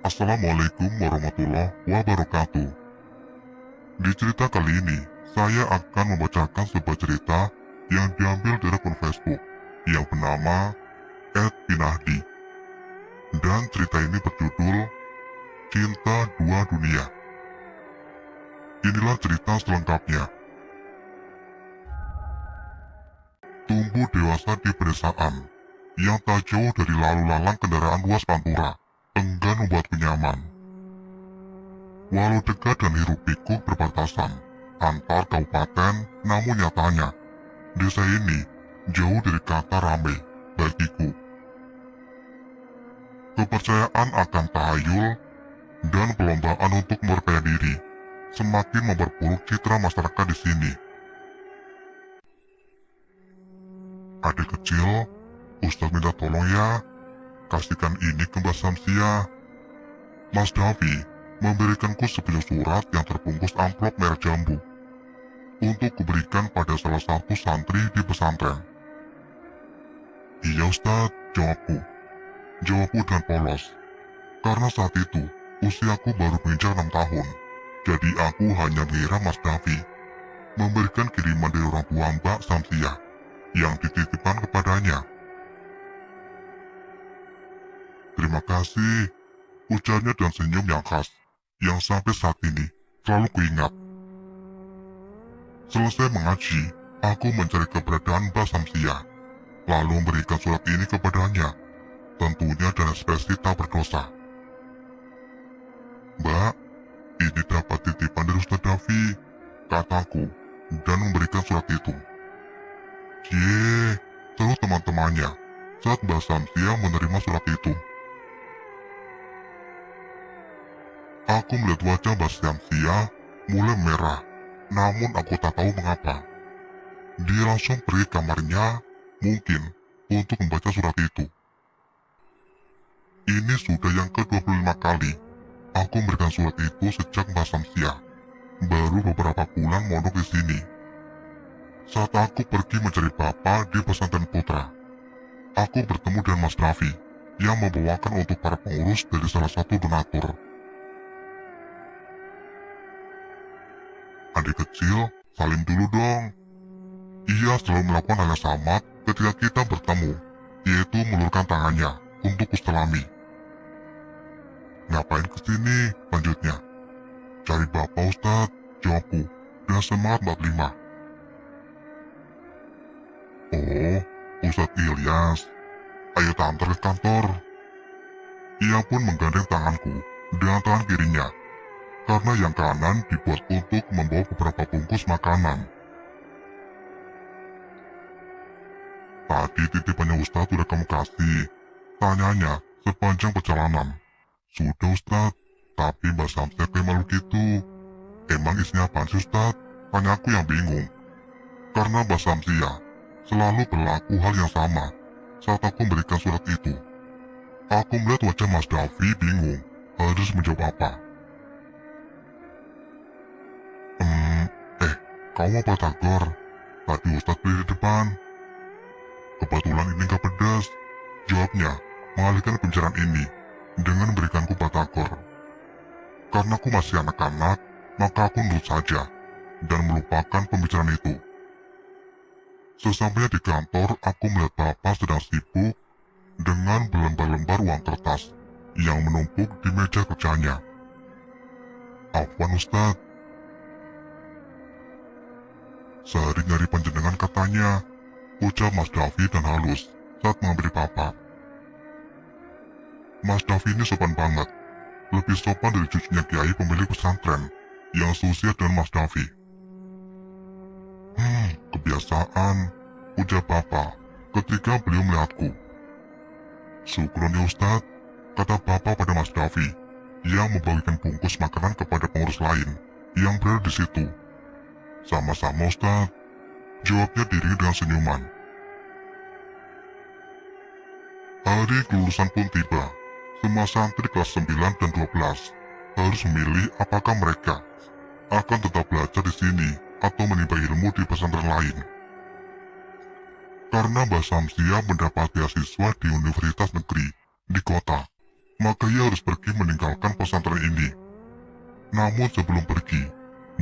Assalamualaikum warahmatullahi wabarakatuh. Di cerita kali ini, saya akan membacakan sebuah cerita yang diambil dari akun Facebook yang bernama @pinahdi. Dan cerita ini berjudul Cinta Dua Dunia. Inilah cerita selengkapnya. Tumbuh dewasa di pedesaan yang tak jauh dari lalu lalang kendaraan luas Pantura, enggan membuatku nyaman. Walau dekat dan hiruk pikuk berbatasan antar kabupaten, namun nyatanya desa ini jauh dari kata ramai bagiku. Kepercayaan akan tahayul dan perlombaan untuk memperkaya diri semakin memperburuk citra masyarakat di sini. Adik kecil, Ustadz minta tolong ya, kasihkan ini ke Mbak Samsia. Mas Davi memberikanku sebuah surat yang terbungkus amplop merah jambu untuk kuberikan pada salah satu santri di pesantren. Iya Ustadz, jawabku dengan polos. Karena saat itu usiaku baru menginjak 6 tahun, jadi aku hanya mengira Mas Davi memberikan kiriman dari orang tua Mbak Samsia yang dititipkan kepadanya. Terima kasih, ujarnya dan senyum yang khas, yang sampai saat ini selalu kuingat. Selesai mengaji, aku mencari keberadaan Mbak Samsia, lalu memberikan surat ini kepadanya, tentunya dengan ekspresi tak berdosa. Mbak, ini dapat titipan dari Ustadz Davi, kataku, dan memberikan surat itu. Cie, seru teman-temannya saat Mbak Samsia menerima surat itu. Aku melihat wajah Mbak Samsia mulai merah, namun aku tak tahu mengapa. Dia langsung pergi ke kamarnya, mungkin untuk membaca surat itu. Ini sudah yang ke-25 kali aku memberikan surat itu sejak Mbak Samsia baru beberapa bulan mondok di sini. Saat aku pergi mencari Bapak di pesantren putra, aku bertemu dengan Mas Davi yang membawakan untuk para pengurus dari salah satu donatur. Adik kecil, salim dulu dong. Ia selalu melakukan hal yang sama ketika kita bertemu, yaitu meluruskan tangannya untuk kuselami. Ngapain kesini? Lanjutnya. Cari Bapak Ustadz, jawabku dengan semangat 45. Oh, Ustadz Ilyas, ayo antar ke kantor. Ia pun menggandeng tanganku dengan tangan kirinya, karena yang kanan dibuat untuk membawa beberapa bungkus makanan. Tadi titipannya Ustadz udah kamu kasih, tanyanya sepanjang perjalanan. Sudah Ustadz, tapi Mbak Samsia kayak malu gitu. Emang isinya apaan sih Ustadz? Tanya aku yang bingung. Karena Mbak Samsia selalu berlaku hal yang sama saat aku memberikan surat itu. Aku melihat wajah Mas Davi bingung harus menjawab apa. Kamu apa Tagor? Tadi Ustadz beli di depan. Kebetulan ini gak pedas, jawabnya mengalihkan pembicaraan ini dengan memberikanku batagor. Karena aku masih anak-anak, maka aku nurut saja dan melupakan pembicaraan itu. Sesampainya di kantor, aku melihat Bapak sedang sibuk dengan berlembar-lembar uang kertas yang menumpuk di meja kerjanya. Afwan Ustadz. Sehari nyari panjenengan katanya, ucap Mas Davi dan halus saat menghampiri Bapak. Mas Davi ini sopan banget, lebih sopan dari cucunya Kiai pemilik pesantren yang seusia dengan Mas Davi. Kebiasaan, ujar Bapak ketika beliau melihatku. Syukron ya Ustadz, kata Bapak pada Mas Davi yang membagikan bungkus makanan kepada pengurus lain yang berada di situ. Sama-sama Ustadz, jawabnya diri dengan senyuman. Hari kelulusan pun tiba. Semua santri kelas 9 dan 12 harus memilih apakah mereka akan tetap belajar di sini atau menimba ilmu di pesantren lain. Karena Mbak Samsia mendapat beasiswa di universitas negeri di kota, maka ia harus pergi meninggalkan pesantren ini. Namun sebelum pergi,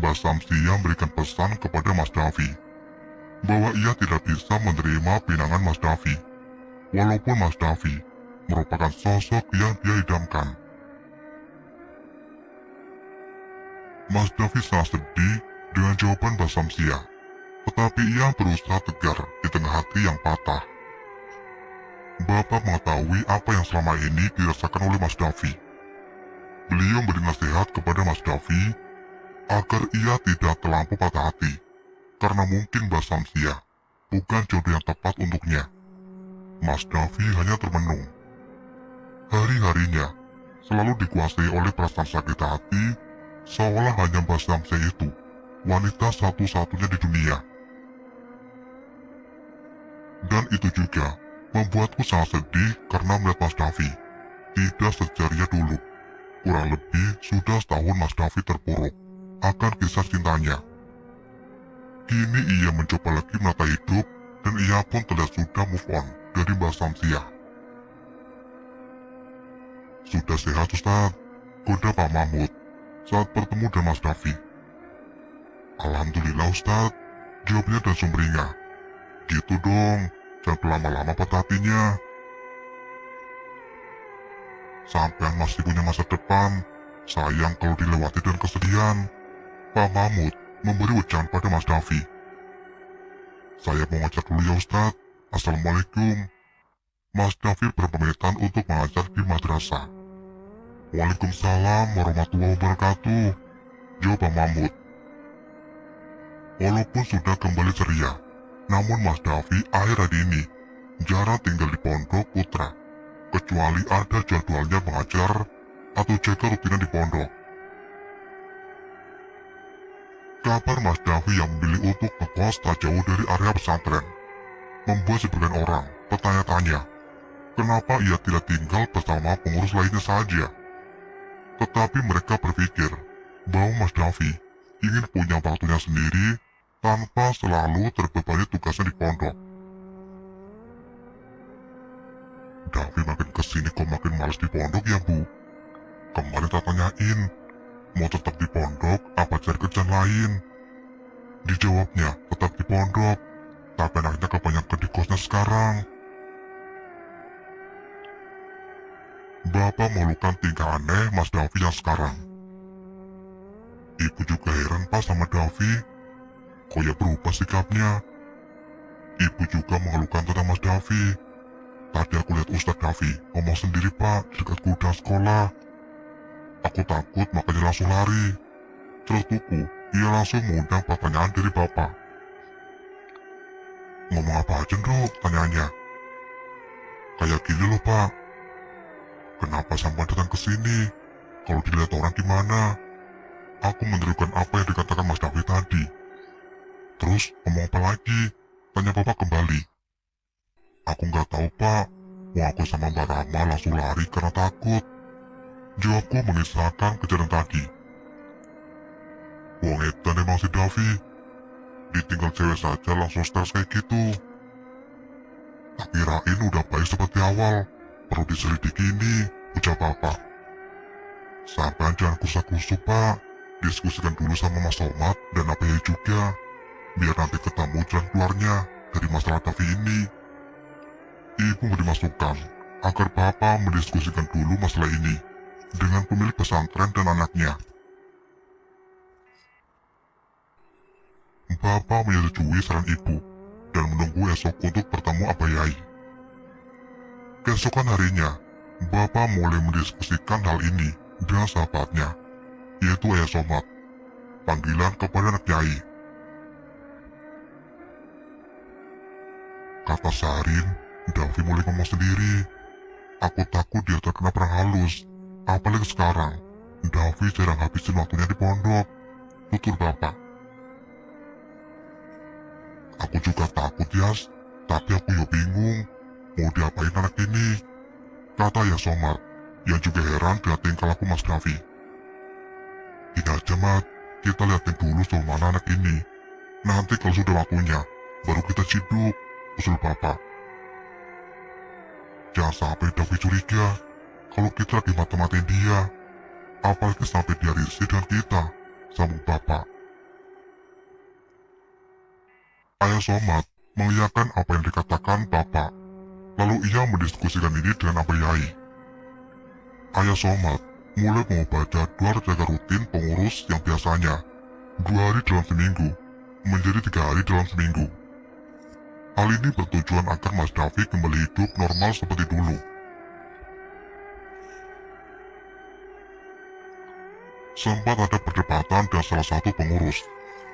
Mbak Samsia memberikan pesan kepada Mas Davi bahwa ia tidak bisa menerima pinangan Mas Davi, walaupun Mas Davi merupakan sosok yang dia idamkan. Mas Davi sangat sedih dengan jawaban Mbak Samsia, tetapi ia berusaha tegar di tengah hati yang patah. Bapak mengetahui apa yang selama ini dirasakan oleh Mas Davi. Beliau memberi nasihat kepada Mas Davi agar ia tidak terlampau patah hati, karena mungkin Mbak Samsia bukan jodoh yang tepat untuknya. Mas Davi hanya termenung. Hari-harinya selalu dikuasai oleh perasaan sakit hati, seolah hanya Mbak Samsia itu wanita satu-satunya di dunia. Dan itu juga membuatku sangat sedih karena melihat Mas Davi tidak seceria dulu. Kurang lebih sudah setahun Mas Davi terpuruk akan kisah cintanya. Kini ia mencoba lagi menata hidup dan ia pun terlihat sudah move on dari Mbak Samsia. Sudah sehat Ustaz, goda Pak Mahmud saat bertemu dengan Mas Davi. Alhamdulillah Ustaz, jawabnya dan sumringah. Gitu dong, jangan berlama-lama patah hatinya. Sampean masih punya masa depan, sayang kalau dilewati dan kesedihan. Pak Mahmud memberi ucapan pada Mas Davi. Saya mau ngajar dulu ya Ustaz. Assalamualaikum. Mas Davi berpamitan untuk mengajar di madrasah. Waalaikumsalam warahmatullahi wabarakatuh, jawab Pak Mahmud. Walaupun sudah kembali ceria, namun Mas Davi akhir-akhir ini jarang tinggal di Pondok Putra, kecuali ada jadwalnya mengajar atau jaga rutinan di pondok. Kabar Mas Davi yang memilih untuk ngekos tak jauh dari area pesantren membuat sebagian orang bertanya-tanya kenapa ia tidak tinggal bersama pengurus lainnya saja. Tetapi mereka berpikir bahwa Mas Davi ingin punya waktunya sendiri tanpa selalu terbebani tugasnya di pondok. Davi makin kesini kok makin males di pondok ya Bu? Kemarin tak tanyain, mau tetap di pondok apa cari kerjaan lain? Dijawabnya tetap di pondok, tapi anaknya kebanyakan di kosnya sekarang. Bapak mengeluhkan tingkah aneh Mas Davi yang sekarang. Ibu juga heran Pak sama Davi, kok ya berubah sikapnya. Ibu juga mengeluhkan tentang Mas Davi. Tadi aku lihat Ustadz Davi ngomong sendiri Pak di dekat gudang sekolah. Aku takut makanya langsung lari. Celutuku, ia langsung mengundang pertanyaan dari Bapak. Ngomong apa aja Nduk, tanyanya. Kayak gini loh Pak. Kenapa sampai datang ke sini? Kalau dilihat orang gimana? Aku menerukan apa yang dikatakan Mas Davi tadi. Terus ngomong apa lagi? Tanya Bapak kembali. Aku nggak tahu Pak. Wah aku sama Mbak Rama langsung lari karena takut. Jawabku mengisahkan kejadian tadi. Wong edan emang si Davi. Ditinggal cewek saja langsung stres kayak gitu. Tak kirain udah baik seperti awal. Perlu diselidiki ini, ucap Bapak. Sampai jangan kusak-kusuk Pak. Diskusikan dulu sama Mas Somad dan Abah juga. Biar nanti ketemu jalan keluarnya dari masalah Davi ini. Ibu memberi masukan agar Bapak mendiskusikan dulu masalah ini dengan pemilik pesantren dan anaknya. Bapak menyetujui saran ibu dan menunggu esok untuk bertemu Abah Yai. Keesokan harinya, Bapak mulai mendiskusikan hal ini dengan sahabatnya, yaitu Ayah Somad. Panggilan kepada anak Yai. Kata Sarin, Davi mulai ngomong sendiri. Aku takut dia terkena perang halus. Apalagi sekarang, Davi jarang habisin waktunya di pondok. Tutur Bapak. Aku juga takut Yas, tapi aku ya bingung. Mau diapain anak ini? Kata ya Somad, yang juga heran dengan tingkah laku Mas Davi. Gini aja Mat, kita liatin dulu soal mana anak ini. Nanti kalau sudah waktunya, baru kita ciduk, usul Bapak. Jangan sampai Davi curiga, kalau kita lagi mata-matain dia. Apalagi sampai dia risih dengan kita, sambung bapak. Ayah Somad mengiyakan apa yang dikatakan bapak. Lalu ia mendiskusikan ini dengan Abah Yai. Ayah Somad mulai mengubah jadwal jaga rutin pengurus yang biasanya 2 hari dalam seminggu menjadi 3 hari dalam seminggu. Hal ini bertujuan agar Mas Davi kembali hidup normal seperti dulu. Sempat ada perdebatan dengan salah satu pengurus,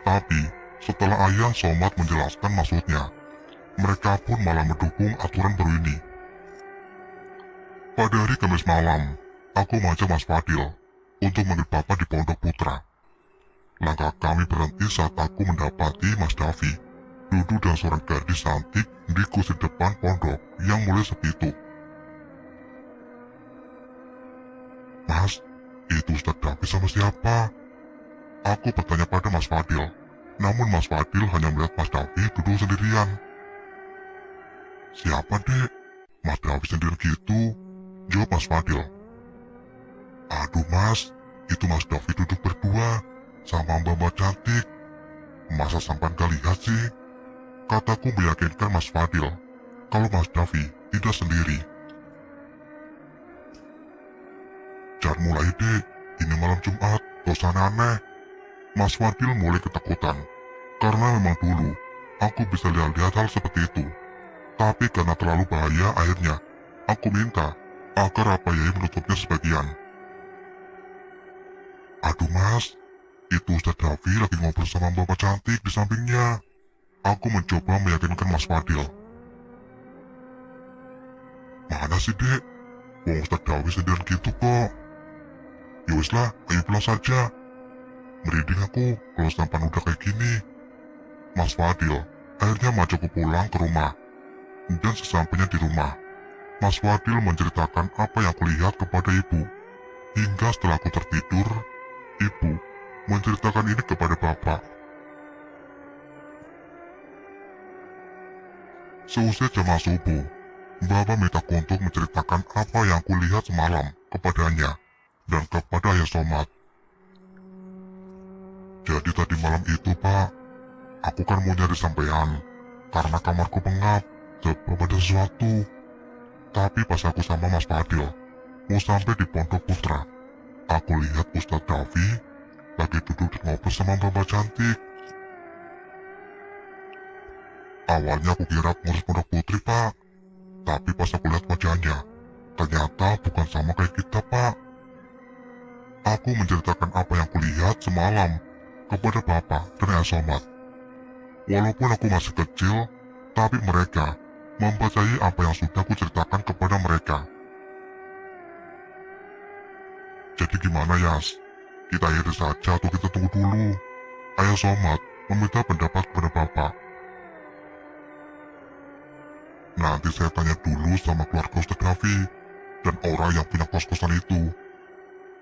tapi setelah Ayah Somad menjelaskan maksudnya, mereka pun malah mendukung aturan baru ini. Pada hari Kamis malam, aku mengajak Mas Fadil untuk manggil Bapak di Pondok Putra. Langkah kami berhenti saat aku mendapati Mas Davi duduk dengan seorang gadis cantik di kursi depan pondok yang mulai sepi itu. Mas, itu Ustadz Davi sama siapa? Aku bertanya pada Mas Fadil, namun Mas Fadil hanya melihat Mas Davi duduk sendirian. Siapa dek? Mas Davi sendiri gitu, jawab Mas Fadil. Aduh mas, itu Mas Davi duduk berdua sama mbak-mbak cantik. Masa sampai gak lihat sih? Kataku meyakinkan Mas Fadil kalau Mas Davi tidak sendiri. Jangan mulai dek, ini malam Jumat, suasana aneh. Mas Fadil mulai ketakutan, karena memang dulu aku bisa lihat-lihat hal seperti itu. Tapi karena terlalu bahaya akhirnya, aku minta agar Abah Yai menutupnya sebagian. Aduh mas, itu Ustadz Davi lagi ngobrol sama bapak cantik di sampingnya. Aku mencoba meyakinkan Mas Fadil. Mana sih dek? Wong Ustadz Davi sendirian gitu kok. Yowes lah, ayo pulang saja. Merinding aku kalau sampan udah kayak gini. Mas Fadil akhirnya majakku pulang ke rumah. Dan sesampainya di rumah, Mas Fadil menceritakan apa yang kulihat kepada ibu. Hingga setelah aku tertidur, ibu menceritakan ini kepada bapak. Seusai jamaah subuh, bapak mintaku untuk menceritakan apa yang kulihat semalam kepadanya dan kepada Ayah Somad. Jadi tadi malam itu pak, aku kan mau nyari sampean karena kamarku pengap sebab ada sesuatu. Tapi pas aku sama Mas Fadil mau sampai di Pondok Putra, aku lihat Ustadz Davi lagi duduk dan ngobrol sama mbak cantik. Awalnya aku kira pengurus Pondok Putri pak, tapi pas aku lihat wajahnya, ternyata bukan sama kayak kita pak. Aku menceritakan apa yang kulihat semalam kepada bapak dan Ayah Somad. Walaupun aku masih kecil, tapi mereka mempercayai apa yang sudah aku ceritakan kepada mereka. Jadi gimana Yas? Kita akhiri saja atau kita tunggu dulu? Ayah Somad meminta pendapat kepada bapak. Nanti saya tanya dulu sama keluarga Ustadz Davi dan orang yang punya kos-kosan itu.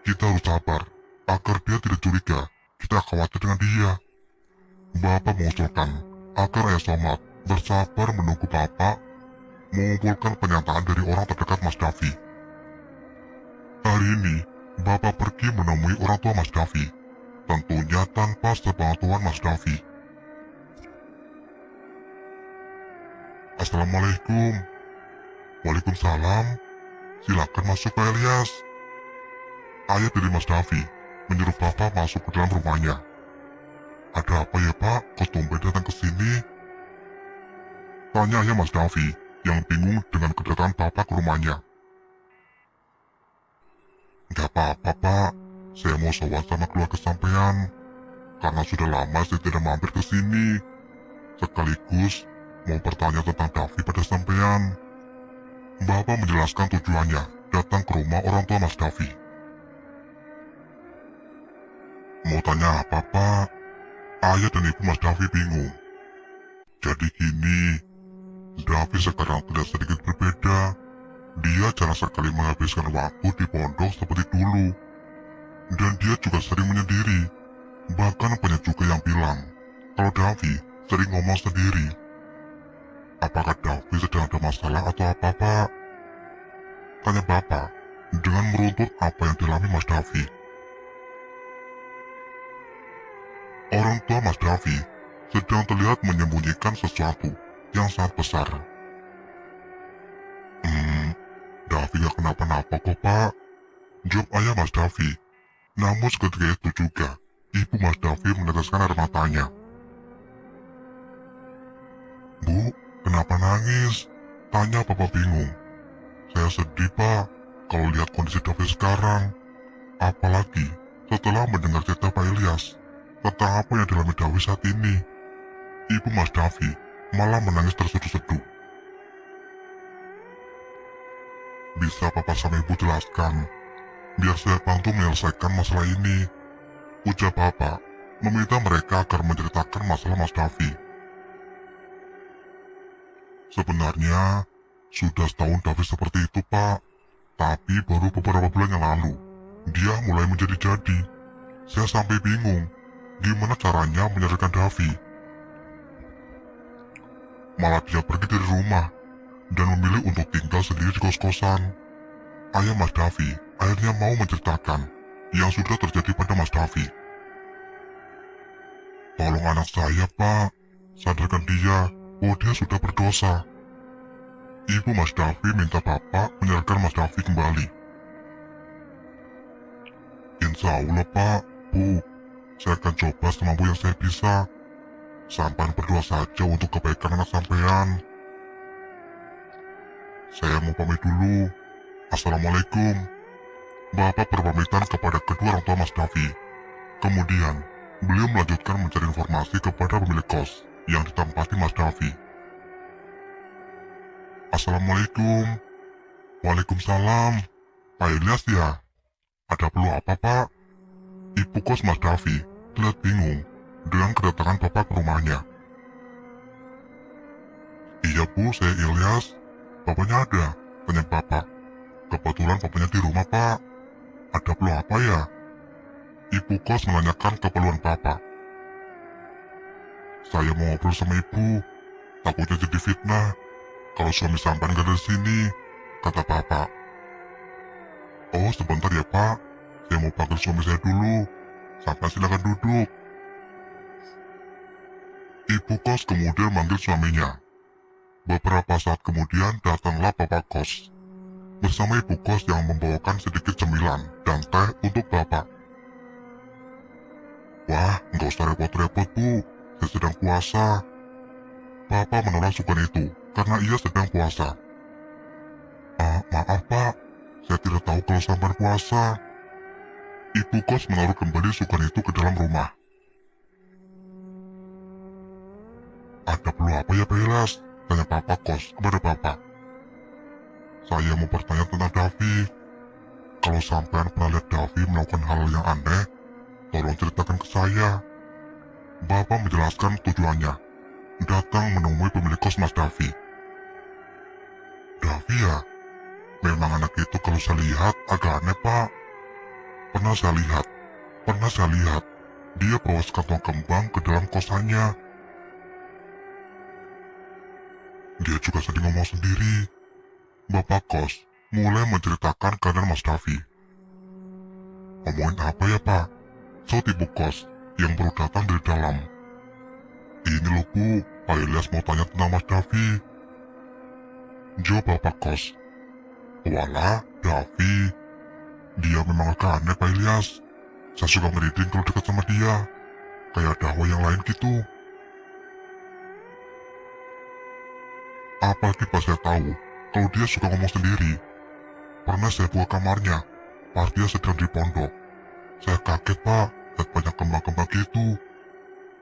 Kita harus sabar agar dia tidak curiga kita khawatir dengan dia. Bapak mengusulkan agar Ayah Somad bersabar menunggu bapak mengumpulkan pernyataan dari orang terdekat Mas Davi. Hari ini, bapak pergi menemui orang tua Mas Davi, tentunya tanpa sepengetahuan Mas Davi. Assalamualaikum. Waalaikumsalam. Silakan masuk Pak Elias. Ayah dari Mas Davi menyuruh bapak masuk ke dalam rumahnya. Ada apa ya pak, kok tumben datang ke sini? Tanya ayah Mas Davi yang bingung dengan kedatangan bapak ke rumahnya. Gak apa-apa pak, saya mau sowan sama keluarga sampean. Karena sudah lama saya tidak mampir ke sini. Sekaligus mau bertanya tentang Davi pada sampean. Bapak menjelaskan tujuannya datang ke rumah orang tua Mas Davi. Mau tanya apa pak? Ayah dan ibu Mas Davi bingung. Jadi gini, Davi sekarang tidak sedikit berbeda. Dia jarang sekali menghabiskan waktu di pondok seperti dulu. Dan dia juga sering menyendiri. Bahkan banyak juga yang bilang kalau Davi sering ngomong sendiri. Apakah Davi sedang ada masalah atau apa pak? Tanya bapak dengan meruntut apa yang dialami Mas Davi. Orang tua Mas Davi sedang terlihat menyembunyikan sesuatu yang sangat besar. Davi gak kenapa-napa kok, Pak. Jawab ayah Mas Davi. Namun seketika itu juga, ibu Mas Davi meneteskan air matanya. Bu, kenapa nangis? Tanya Papa bingung. Saya sedih, Pak, kalau lihat kondisi Davi sekarang. Apalagi setelah mendengar cerita Pak Ilyas tentang apa yang dialami Davi saat ini. Ibu Mas Davi malah menangis terseduh-seduh. Bisa Papa sama Ibu jelaskan, biar saya bantu menyelesaikan masalah ini. Ujar Papa, meminta mereka agar menceritakan masalah Mas Davi. Sebenarnya, sudah setahun Davi seperti itu, Pak. Tapi baru beberapa bulan yang lalu, dia mulai menjadi-jadi. Saya sampai bingung, gimana caranya menyadarkan Davi. Malah dia pergi dari rumah, dan memilih untuk tinggal sendiri di kos-kosan. Ayah Mas Davi akhirnya mau menceritakan yang sudah terjadi pada Mas Davi. Tolong anak saya, Pak. Sadarkan dia bahwa dia sudah berdosa. Ibu Mas Davi minta Bapak menyadarkan Mas Davi kembali. Insya Allah, Pak, Bu. Saya akan coba semampu yang saya bisa. Sampai berdoa saja untuk kebaikan anak sampean. Saya mau pamit dulu. Assalamualaikum. Bapak berpamitan kepada kedua orang tua Mas Davi. Kemudian, beliau melanjutkan mencari informasi kepada pemilik kos yang ditempati Mas Davi. Assalamualaikum. Waalaikumsalam. Pak Ilyas ya? Ada perlu apa, Pak? Ibu kos Mas Davi terlihat bingung dengan kedatangan Bapak ke rumahnya. Iya, Bu, saya Ilyas. Bapaknya ada? Tanya Bapak. Kebetulan bapaknya di rumah, Pak. Ada perlu apa ya? Ibu kos menanyakan keperluan Bapak. Saya mau ngobrol sama Ibu. Takutnya jadi fitnah kalau suami sampean gak ada di sini, kata Bapak. Oh, sebentar ya, Pak. Saya mau panggil suami saya dulu. Sampai silakan duduk. Ibu kos kemudian manggil suaminya. Beberapa saat kemudian datanglah Bapak kos bersama ibu kos yang membawakan sedikit cemilan dan teh untuk Bapak. Wah, nggak usah repot-repot, Bu. Saya sedang puasa. Bapak menolak sukan itu karena ia sedang puasa. Maaf, Pak. Saya tidak tahu kalau sampai puasa. Ibu kos menaruh kembali sukan itu ke dalam rumah. Ada perlu apa ya, Pak Ilyas? Tanya Bapak kos kepada Bapak. Saya mau bertanya tentang Davi. Kalau sampean pernah lihat Davi melakukan hal yang aneh, tolong ceritakan ke saya. Bapak menjelaskan tujuannya. Datang menemui pemilik kos Mas Davi. Davi ya? Memang anak itu kalau saya lihat agak aneh, Pak. Pernah saya lihat. Dia bawa sekantong kembang ke dalam kosannya. Dia juga sering ngomong sendiri. Bapak kos mulai menceritakan keadaan Mas Davi. Ngomongin apa ya, Pak? Saut ibu kos yang baru datang dari dalam. Ini loh, Bu, Pak Ilyas mau tanya tentang Mas Davi. Jawab Bapak kos. Walah, Davi. Dia memang agak aneh, Pak Ilyas. Saya suka merinding kalau dekat sama dia. Kayak ada hawa yang lain gitu. Apalagi pas saya tahu kalau dia suka ngomong sendiri. Pernah saya buka kamarnya pas dia sedang di pondok. Saya kaget, Pak, lihat banyak kembang-kembang gitu.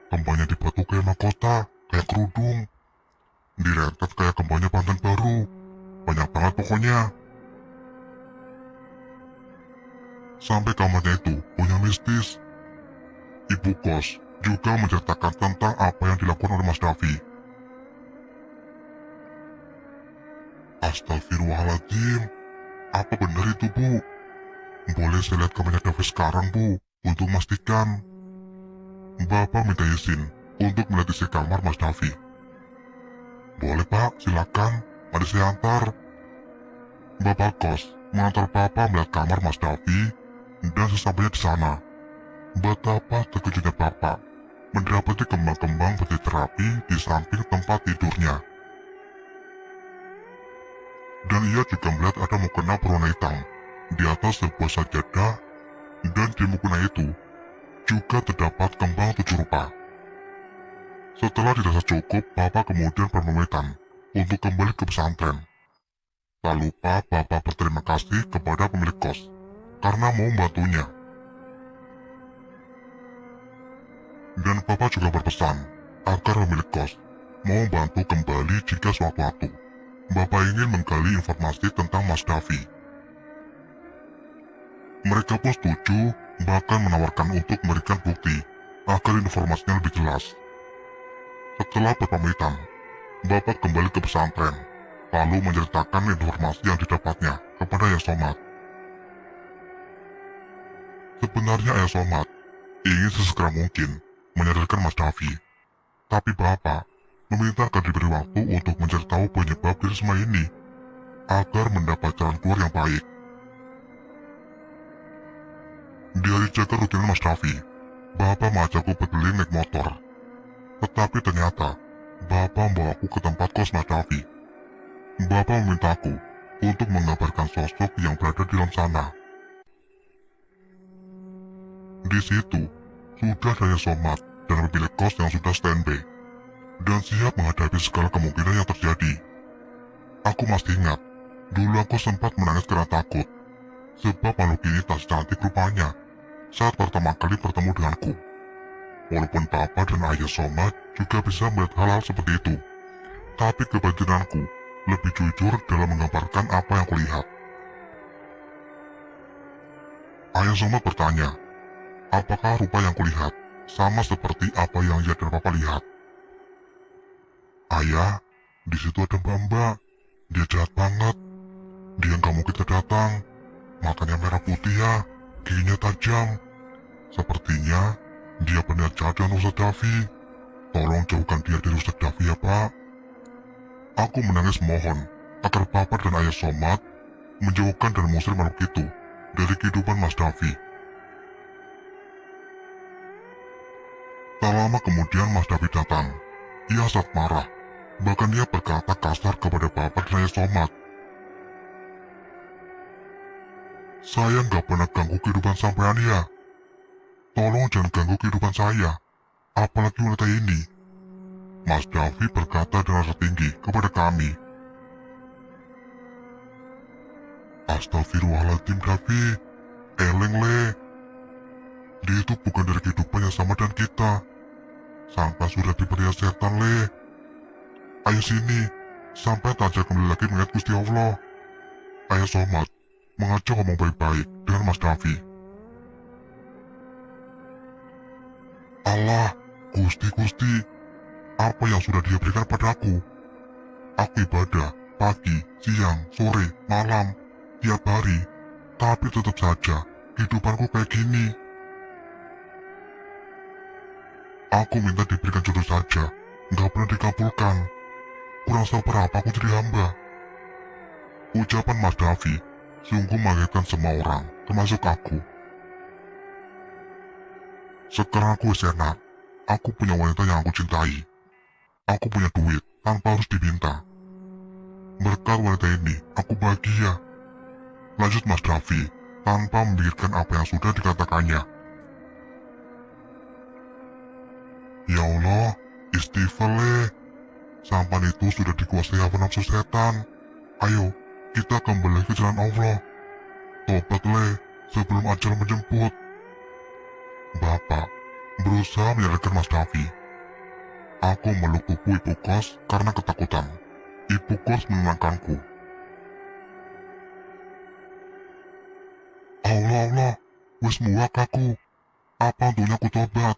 Kembangnya dibuat kayak mahkota, kayak kerudung. Direntet kayak kembangnya pantan baru. Banyak banget pokoknya. Sampai kamarnya itu punya mistis. Ibu kos juga menceritakan tentang apa yang dilakukan oleh Mas Davi. Astagfirullahaladzim. Apa benar itu, Bu? Boleh saya lihat kamarnya Davi sekarang, Bu, untuk memastikan. Bapak minta izin untuk melihat isi kamar Mas Davi. Boleh, Pak, silakan. Mari saya antar. Bapak kos mengantar Papa melihat kamar Mas Davi, dan sesampainya di sana, betapa terkejutnya Papa mendapati kembang-kembang peti terapi di samping tempat tidurnya. Dan ia juga melihat ada mukena berwarna hitam di atas sebuah sajadah, dan di mukena itu juga terdapat kembang 7 rupa. Setelah dirasa cukup, Papa kemudian berpamitan untuk kembali ke pesantren. Tak lupa Papa berterima kasih kepada pemilik kos karena mau membantunya. Dan Papa juga berpesan agar pemilik kos mau membantu kembali jika sewaktu-waktu Bapak ingin menggali informasi tentang Mas Davi. Mereka pun setuju, bahkan menawarkan untuk memberikan bukti agar informasinya lebih jelas. Setelah berpamitan, Bapak kembali ke pesantren, lalu menceritakan informasi yang didapatnya kepada Ayah Somad. Sebenarnya Ayah Somad ingin sesegera mungkin menyadarkan Mas Davi, tapi Bapak meminta agar diberi waktu untuk mencari tahu penyebab dari semua ini, agar mendapat jalan keluar yang baik. Di hari jaga rutinan Mas Davi, Bapak mengajakku berkeliling naik motor. Tetapi ternyata, Bapak membawaku ke tempat kos Mas Davi. Bapak memintaku untuk menggambarkan sosok yang berada di dalam sana. Di situ, sudah ada Somad dan pemilik kos yang sudah standby dan siap menghadapi segala kemungkinan yang terjadi. Aku masih ingat, dulu aku sempat menangis karena takut, sebab makhluk ini tak secantik rupanya saat pertama kali bertemu denganku. Walaupun Papa dan Ayah Somad juga bisa melihat hal-hal seperti itu, tapi kebatinanku lebih jujur dalam menggambarkan apa yang kulihat. Ayah Somad bertanya, apakah rupa yang kulihat sama seperti apa yang ia dan Papa lihat? Ayah, di situ ada Mbak-mbak. Dia jahat banget. Dia nggak mau kita datang. Matanya merah putih ya, giginya tajam. Sepertinya dia berniat jahat dengan Ustadz Davi. Tolong jauhkan dia dari Ustadz Davi ya Pak. Aku menangis mohon agar Papa dan Ayah Somad menjauhkan dan mengusir makhluk itu dari kehidupan Mas Davi. Tak lama kemudian Mas Davi datang. Ia sangat marah. Bahkan dia berkata kasar kepada Papa dan Ayah Somad. Saya nggak pernah ganggu kehidupan sampean ya. Tolong jangan ganggu kehidupan saya, apalagi wanita ini. Mas Davi berkata dengan rasa tinggi kepada kami. Astagfirullahaladzim Davi, eleng le. Dia itu bukan dari kehidupan yang sama dengan kita. Sampai sudah diberi setan le. Ayo sini, sampai tak ajak kembali lagi mengingat Gusti Allah. Ayah Somad mengajak ngomong baik-baik dengan Mas Davi. Allah, Gusti, apa yang sudah Dia berikan padaku? Aku ibadah pagi, siang, sore, malam, tiap hari, tapi tetap saja kehidupanku kayak gini. Aku minta diberikan jodoh saja, nggak pernah dikabulkan. Kurang sabar apa aku jadi hamba? Ucapan Mas Davi sungguh mengagetkan semua orang, termasuk aku. Sekarang aku enak, aku punya wanita yang aku cintai. Aku punya duit tanpa harus diminta. Berkat wanita ini, aku bahagia. Lanjut Mas Davi, tanpa memikirkan apa yang sudah dikatakannya. Ya Allah, istighfar le. Sampan itu sudah dikuasai hawa nafsu setan. Ayo, kita kembali ke jalan Allah. Tobat le, sebelum ajal menjemput. Bapak berusaha menyadarkan Mas Davi. Aku meluk tubuh ibu kos karena ketakutan. Ibu kos menenangkanku. Allah, wis muak aku. Apa untungnya aku tobat?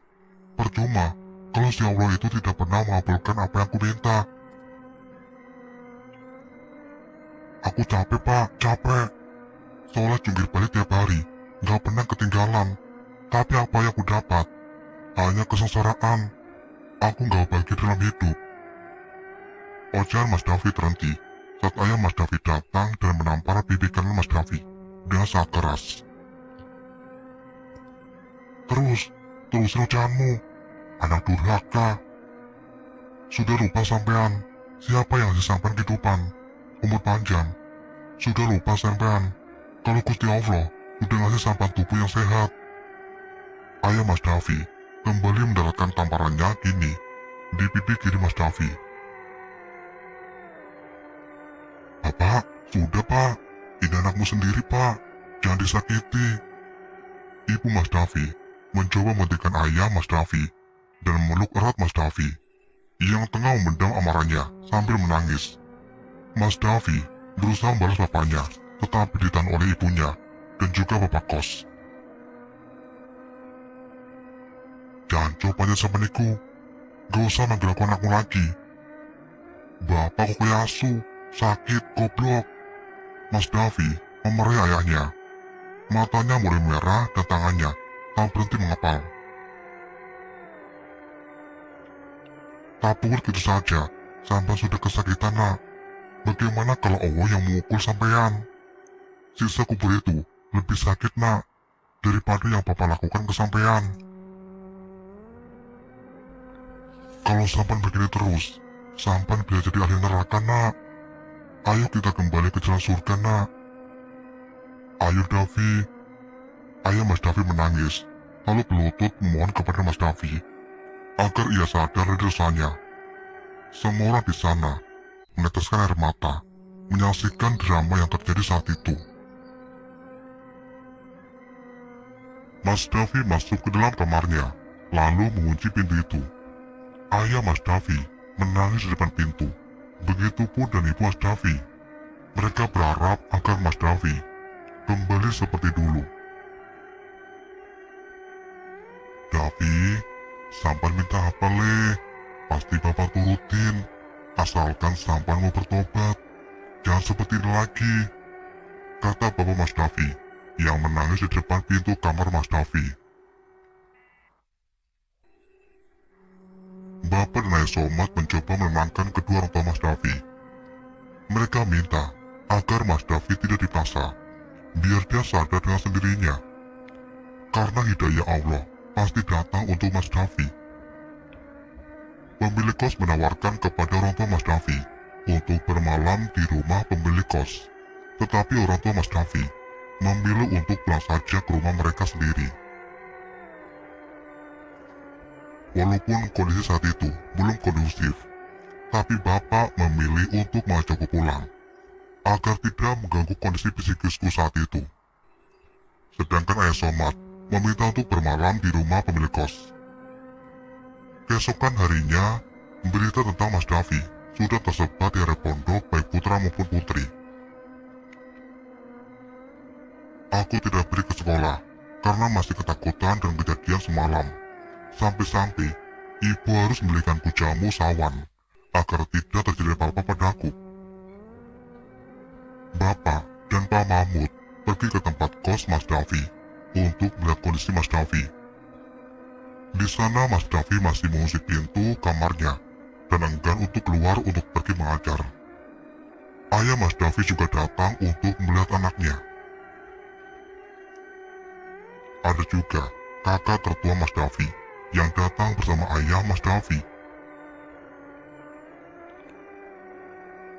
Percuma, kalau si Allah itu tidak pernah mengabulkan apa yang aku minta. Aku capek Pak, capek. Soalnya jungkir balik tiap hari, gak pernah ketinggalan. Tapi apa yang aku dapat? Hanya kesengsaraan. Aku gak bahagia dalam hidup. Ocehan Mas Davi terhenti saat ayah Mas Davi datang dan menampar pipi kanan Mas Davi. dengan sangat keras. Terusin ucapanmu, anak durhaka. Sudah lupa sampean, siapa yang ngasih sampean kehidupan, umur panjang. Sudah lupa sampean, kalau Gusti Allah udah ngasih sampean tubuh yang sehat. Ayah Mas Davi kembali mendaratkan tamparannya kini di pipi kiri Mas Davi. Bapak, sudah pak, ini anakmu sendiri pak, jangan disakiti. Ibu Mas Davi mencoba menghentikan ayah Mas Davi dan memeluk erat Mas Davi yang tengah memendam amarahnya sambil menangis. Mas Davi berusaha membalas bapaknya, tetapi ditahan oleh ibunya dan juga bapak kos. Jangan coba aja sama Niku, gak usah manggil aku anakmu lagi. Bapak kok kayak asu, sakit, goblok. Mas Davi memarahi ayahnya. Matanya mulai merah dan tangannya tak berhenti mengepal. Tapi begitu saja, sampai sudah kesakitan nak. Bagaimana kalau Allah yang memukul sampean? Sisa kubur itu lebih sakit nak, daripada yang papa lakukan ke sampean. Kalau sampean begini terus, sampean bisa jadi ahli neraka nak. Ayo kita kembali ke jalan surga nak. Ayo Davi. Ayah Mas Davi menangis, lalu berlutut memohon kepada Mas Davi agar ia sadar dari dosanya. Semua orang di sana meneteskan air mata, menyaksikan drama yang terjadi saat itu. Mas Davi masuk ke dalam kamarnya, lalu mengunci pintu itu. Ayah Mas Davi menangis di depan pintu, begitupun dan ibu Mas Davi. Mereka berharap agar Mas Davi kembali seperti dulu. Davi, sampan minta apa le? Pasti bapak turutin, asalkan sampan mau bertobat. Jangan seperti ini lagi, kata bapak Mas Davi yang menangis di depan pintu kamar Mas Davi. Bapak dan Ayah Somad mencoba menenangkan kedua orang tua Mas Davi. Mereka minta agar Mas Davi tidak dipaksa, biar dia sadar dengan sendirinya. Karena hidayah Allah pasti datang untuk Mas Davi. Pemilik kos menawarkan kepada orang tua Mas Davi untuk bermalam di rumah pemilik kos. Tetapi orang tua Mas Davi memilih untuk pulang saja ke rumah mereka sendiri. Walaupun kondisi saat itu belum kondusif, tapi bapak memilih untuk mengajakku pulang agar tidak mengganggu kondisi psikisku saat itu. Sedangkan Ayah Somad meminta untuk bermalam di rumah pemilik kos. Keesokan harinya, berita tentang Mas Davi sudah tersebar di area pondok baik putra maupun putri. Aku tidak pergi ke sekolah karena masih ketakutan dengan kejadian semalam. Sampai-sampai ibu harus membelikanku jamu sawan agar tidak terjadi apa-apa padaku. Bapak dan Pak Mahmud pergi ke tempat kos Mas Davi untuk melihat kondisi Mas Davi. Di sana Mas Davi masih mengunci pintu kamarnya dan enggan untuk keluar untuk pergi mengajar. Ayah Mas Davi juga datang untuk melihat anaknya. Ada juga kakak tertua Mas Davi yang datang bersama ayah Mas Davi.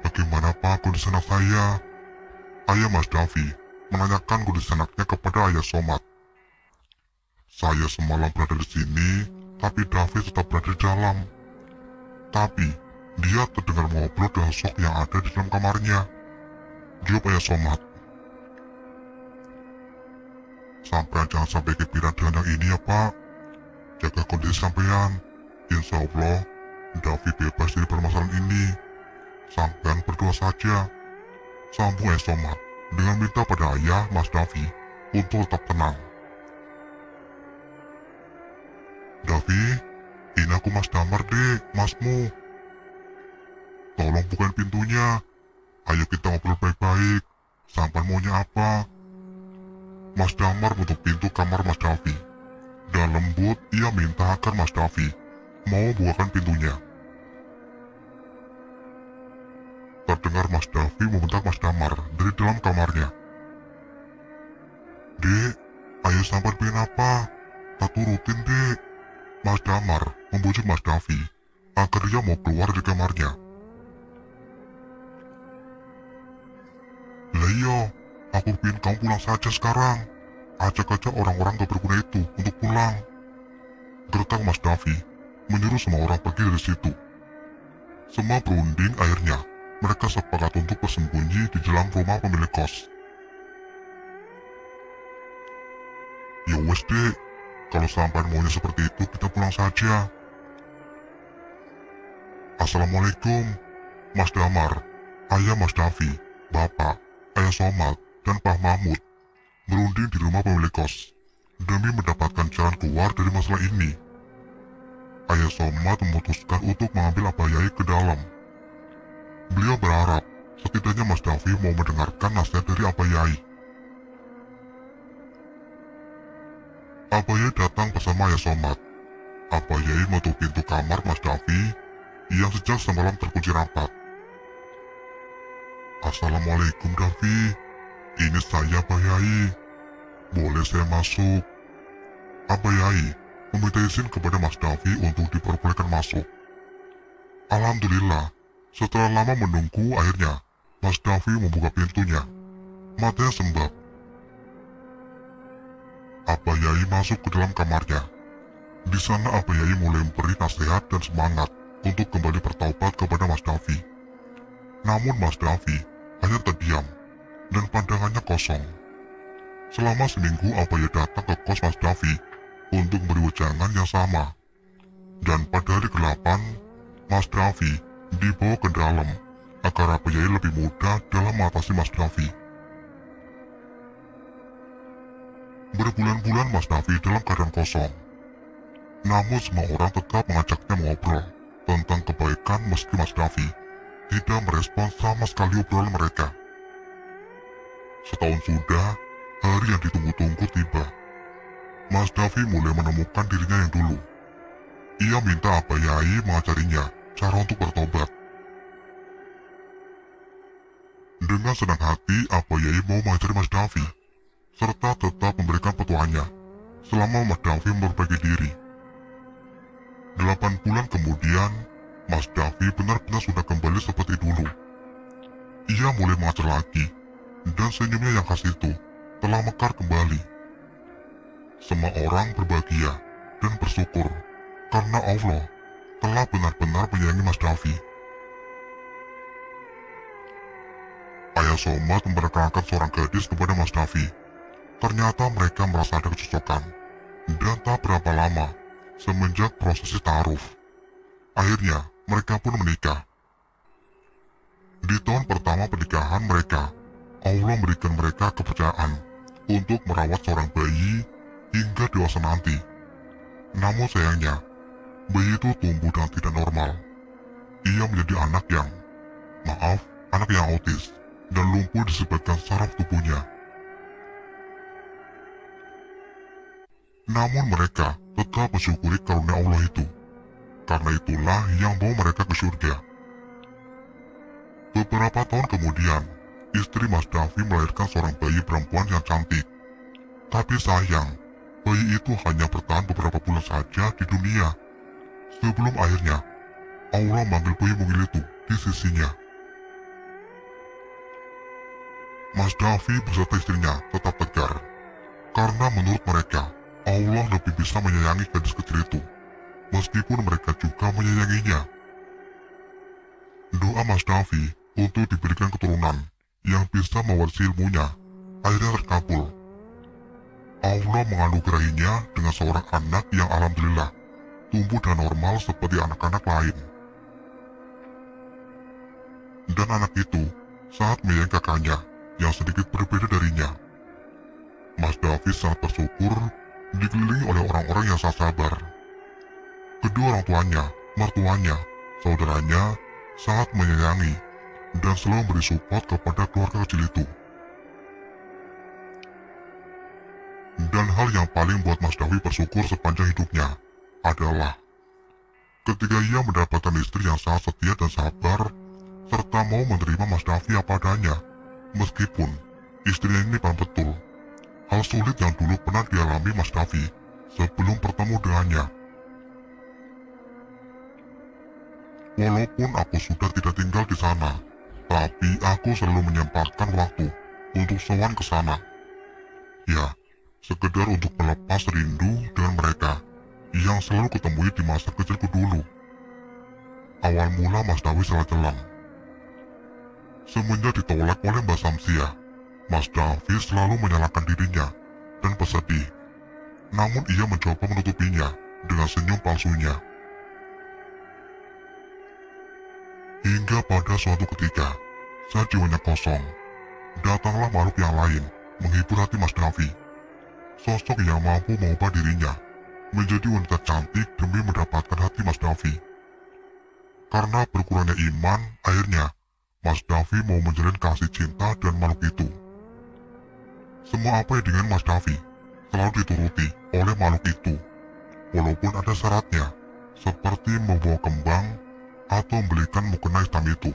Bagaimana Pak kondisi anak saya? Ayah Mas Davi menanyakan kondisi anaknya kepada Ayah Somad. Saya semalam berada di sini, tapi Davi tetap berada di dalam. Tapi dia terdengar ngobrol dengan sok yang ada di dalam kamarnya. Jawab Ayah Somad. Sampean jangan sampai kepikiran dengan yang ini ya Pak. Jaga kondisi sampean. Insya Allah, Davi bebas dari permasalahan ini. Sampean berdoa saja. Sambung Ayah Somad dengan minta pada ayah Mas Davi untuk tetap tenang. Davi, ini aku Mas Damar dek, masmu. Tolong bukain pintunya. Ayo kita ngobrol baik-baik. Sampan maunya apa? Mas Damar menutup pintu kamar Mas Davi. Dan lembut ia minta agar Mas Davi mau bukakan pintunya. Terdengar Mas Davi membentak Mas Damar dari dalam kamarnya. Ayo sampai pengen apa? Tak turutin dek. Mas Damar membujuk Mas Davi agar dia mau keluar dari kamarnya. Lah iya, aku pengen kamu pulang saja sekarang. Ajak aja orang-orang gak berguna itu untuk pulang. Gertak Mas Davi menyuruh semua orang pergi dari situ. Semua berunding akhirnya mereka sepakat untuk bersembunyi di dalam rumah pemilik kos. Ya wes dek, kalau sampai maunya seperti itu kita pulang saja. Assalamualaikum, Mas Damar, ayah Mas Davi, bapak, ayah Somad, dan Pak Mahmud berunding di rumah pemilik kos demi mendapatkan jalan keluar dari masalah ini. Ayah Somad memutuskan untuk mengambil Abah Yai ke dalam. Beliau berharap setidaknya Mas Davi mau mendengarkan nasihat dari Abah Yai. Abah Yai datang bersama Ayah Somad. Abah Yai menutup pintu kamar Mas Davi yang sejak semalam terkunci rapat. Assalamualaikum Davi, ini saya Abah Yai. Boleh saya masuk? Abah Yai meminta izin kepada Mas Davi untuk diperbolehkan masuk. Alhamdulillah, setelah lama menunggu akhirnya Mas Davi membuka pintunya. Matanya sembab. Abah Yai masuk ke dalam kamarnya. Di sana Abah Yai mulai memberi nasihat dan semangat untuk kembali bertaubat kepada Mas Davi. Namun Mas Davi hanya terdiam dan pandangannya kosong. Selama seminggu Abah Yai datang ke kos Mas Davi untuk beri wejangan yang sama. Dan pada hari ke-8, Mas Davi dibawa ke dalam agar Abah Yai lebih mudah dalam mengatasi Mas Davi. Berbulan-bulan Mas Davi dalam keadaan kosong. Namun semua orang tetap mengajaknya mengobrol tentang kebaikan meski Mas Davi tidak merespons sama sekali obrolan mereka. Setahun sudah, hari yang ditunggu-tunggu tiba. Mas Davi mulai menemukan dirinya yang dulu. Ia minta Abah Yai mengajarinya cara untuk bertobat. Dengan senang hati, Abah Yai mau mengajari Mas Davi, serta tetap memberikan petuahnya selama Mas Davi memperbaiki diri. 8 bulan kemudian, Mas Davi benar-benar sudah kembali seperti dulu. Ia mulai mengajar lagi, dan senyumnya yang khas itu telah mekar kembali. Semua orang berbahagia dan bersyukur karena Allah telah benar-benar menyayangi Mas Davi. Ayah Somad memperkenalkan seorang gadis kepada Mas Davi. Ternyata mereka merasa ada kecocokan, dan tak berapa lama semenjak prosesi ta'aruf, akhirnya mereka pun menikah. Di tahun pertama pernikahan mereka, Allah memberikan mereka kepercayaan untuk merawat seorang bayi hingga dewasa nanti. Namun sayangnya, bayi itu tumbuh dan tidak normal. Ia menjadi anak yang autis dan lumpuh di sebagian saraf tubuhnya. Namun mereka tetap mensyukuri karunia Allah itu. Karena itulah yang bawa mereka ke surga. Beberapa tahun kemudian, istri Mas Davi melahirkan seorang bayi perempuan yang cantik. Tapi sayang, bayi itu hanya bertahan beberapa bulan saja di dunia. Sebelum akhirnya, Allah memanggil bayi mungil itu di sisinya. Mas Davi beserta istrinya tetap tegar. Karena menurut mereka, Allah lebih bisa menyayangi gadis kecil itu, meskipun mereka juga menyayanginya. Doa Mas Davi untuk diberikan keturunan yang bisa mewarisi ilmunya akhirnya terkabul. Allah menganugerahinya dengan seorang anak yang alhamdulillah tumbuh dan normal seperti anak-anak lain. Dan anak itu sangat menyayangi kakaknya yang sedikit berbeda darinya. Mas Davi sangat bersyukur dikelilingi oleh orang-orang yang sangat sabar. Kedua orang tuanya, mertuanya, saudaranya sangat menyayangi dan selalu memberi support kepada keluarga kecil itu. Dan hal yang paling buat Mas Davi bersyukur sepanjang hidupnya adalah ketika ia mendapatkan istri yang sangat setia dan sabar serta mau menerima Mas Davi apa adanya, meskipun istrinya ini paham betul hal sulit yang dulu pernah dialami Mas Davi sebelum bertemu dengannya. Walaupun aku sudah tidak tinggal di sana, tapi aku selalu menyempatkan waktu untuk sowan ke sana. Ya, sekedar untuk melepas rindu dengan mereka yang selalu kutemui di masa kecilku dulu. Awal mula Mas Davi salah jalan. Semenjak ditolak oleh Mbak Samsia, Mas Davi selalu menyalahkan dirinya dan bersedih. Namun ia mencoba menutupinya dengan senyum palsunya. Hingga pada suatu ketika, saat jiwanya kosong, datanglah makhluk yang lain menghibur hati Mas Davi. Sosok yang mampu mengubah dirinya menjadi wanita cantik demi mendapatkan hati Mas Davi. Karena berkurangnya iman, akhirnya Mas Davi mau menjalin kasih cinta dan makhluk itu. Semua apa yang dengan Mas Davi selalu dituruti oleh makhluk itu, walaupun ada syaratnya, seperti membawa kembang atau membelikan mukena hitam itu.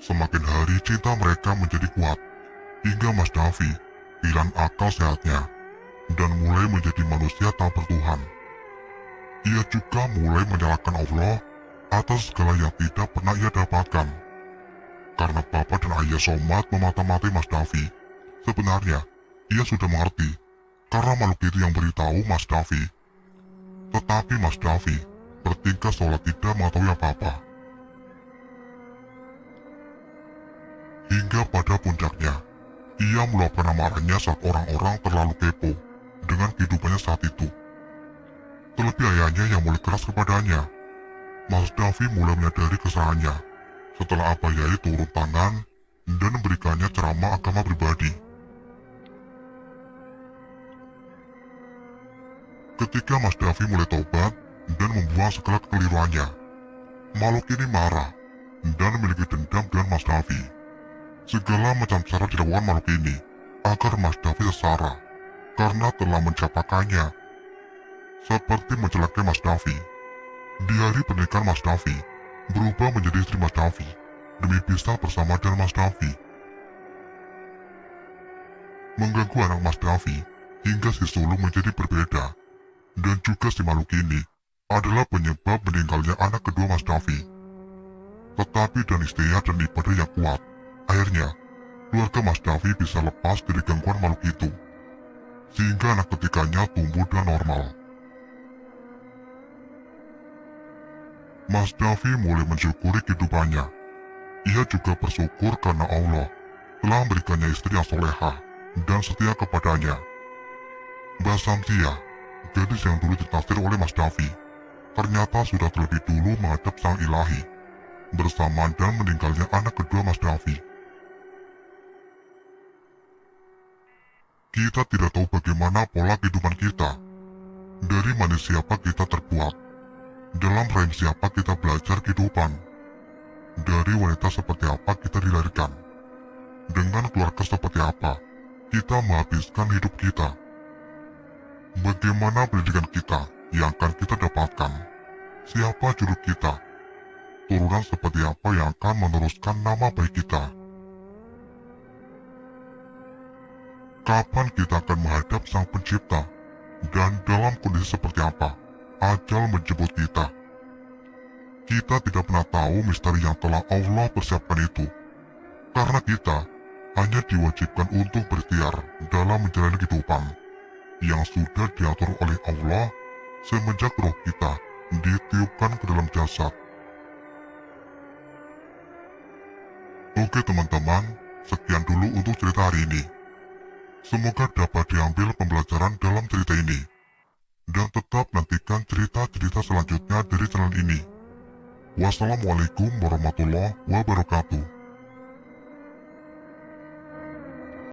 Semakin hari cinta mereka menjadi kuat, hingga Mas Davi hilang akal sehatnya dan mulai menjadi manusia tak bertuhan. Ia juga mulai menyalahkan Allah atas segala yang tidak pernah ia dapatkan. Karena Papa dan Ayah Somad memata-matai Mas Davi, sebenarnya ia sudah mengerti karena makhluk itu yang beritahu Mas Davi. Tetapi Mas Davi bertingkah seolah tidak mengetahui apa-apa. Hingga pada puncaknya, ia meluapkan amarahnya saat orang-orang terlalu kepo dengan kehidupannya saat itu. Terlebih ayahnya yang mulai keras kepadanya. Mas Davi mulai menyadari kesalahannya setelah Abah Yai turun tangan dan memberikannya ceramah agama pribadi. Ketika Mas Davi mulai tobat dan membuang segala kekeliruannya, makhluk ini marah dan memiliki dendam dengan Mas Davi. Segala macam cara dilakukan makhluk ini agar Mas Davi sengsara karena telah mencapakannya, seperti mencelakai Mas Davi. Di hari pernikahan Mas Davi berubah menjadi istri Mas Davi demi bisa bersama dengan Mas Davi. Mengganggu anak Mas Davi hingga si sulung menjadi berbeda. Dan juga si makhluk ini adalah penyebab meninggalnya anak kedua Mas Davi. Tetapi dengan ikhtiar dan ibadah yang kuat, akhirnya keluarga Mas Davi bisa lepas dari gangguan makhluk itu, sehingga anak ketiganya tumbuh dengan normal. Mas Davi mulai mensyukuri kehidupannya. Ia juga bersyukur karena Allah telah memberikannya istri yang solehah dan setia kepadanya. Mbak Samsia, gadis yang dulu ditaksir oleh Mas Davi, ternyata sudah terlebih dulu menghadap Sang Ilahi bersamaan dan meninggalnya anak kedua Mas Davi. Kita tidak tahu bagaimana pola kehidupan kita, dari mana siapa kita terbuat, dalam rahim siapa kita belajar kehidupan, dari wanita seperti apa kita dilahirkan, dengan keluarga seperti apa kita menghabiskan hidup kita. Bagaimana pendidikan kita yang akan kita dapatkan? Siapa juru kita? Turunan seperti apa yang akan meneruskan nama baik kita? Kapan kita akan menghadap Sang Pencipta? Dan dalam kondisi seperti apa ajal menjemput kita? Kita tidak pernah tahu misteri yang telah Allah persiapkan itu. Karena kita hanya diwajibkan untuk berikhtiar dalam menjalani kehidupan yang sudah diatur oleh Allah semenjak roh kita ditiupkan ke dalam jasad. Oke teman-teman, sekian dulu untuk cerita hari ini. Semoga dapat diambil pembelajaran dalam cerita ini. Dan tetap nantikan cerita-cerita selanjutnya dari channel ini. Wassalamualaikum warahmatullahi wabarakatuh.